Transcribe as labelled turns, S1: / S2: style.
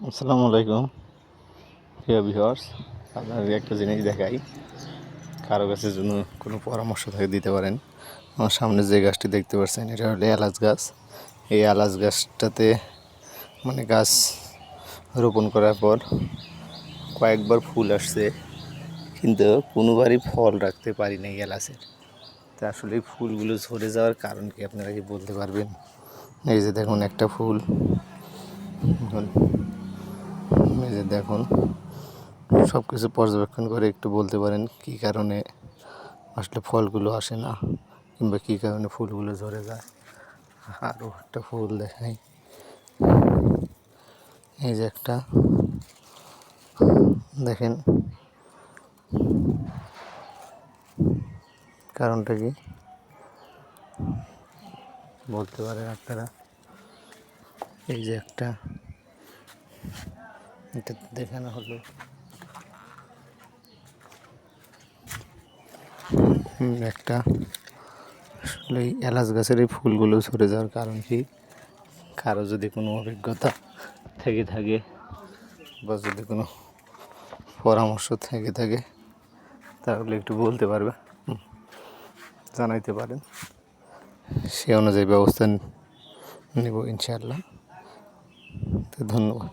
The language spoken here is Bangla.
S1: আসসালামু আলাইকুম প্রিয় ভিউয়ার্স। আপনাদের একটা জিনিস দেখাই, কারো কাছে জন্য কোনো পরামর্শ থাকে দিতে পারেন। আমার সামনে যে গাছটি দেখতে পাচ্ছেন এটা হলো এলাচ গাছ। এই এলাচ গাছটাতে গাছ রোপণ করার পর কয়েকবার ফুল আসছে, কিন্তু কোনোবারই ফল রাখতে পারি নাই এলাচের। তা আসলে এই ফুলগুলো ঝরে যাওয়ার কারণ কি আপনারা কি বলতে পারবেন? এই যে দেখুন একটা ফুল, এই যে দেখুন, সব কিছু পর্যবেক্ষণ করে একটু বলতে পারেন কী কারণে আসলে ফলগুলো আসে না, কিংবা কী কারণে ফুলগুলো ঝরে যায়। আরও একটা ফুল দেখাই, এই যে একটা, দেখেন কারণটা কি বলতে পারেন আপনারা? এই যে একটা, এটা দেখানো হলো, একটা আসলে এই এলাচ গাছের এই ফুলগুলো ঝরে যাওয়ার কারণ কি, কারো যদি কোনো অভিজ্ঞতা থেকে থাকে বা যদি কোনো পরামর্শ থেকে থাকে তাহলে একটু বলতে পারবে, জানাইতে পারেন, সে অনুযায়ী ব্যবস্থা নেব ইনশাআল্লাহ। তো ধন্যবাদ।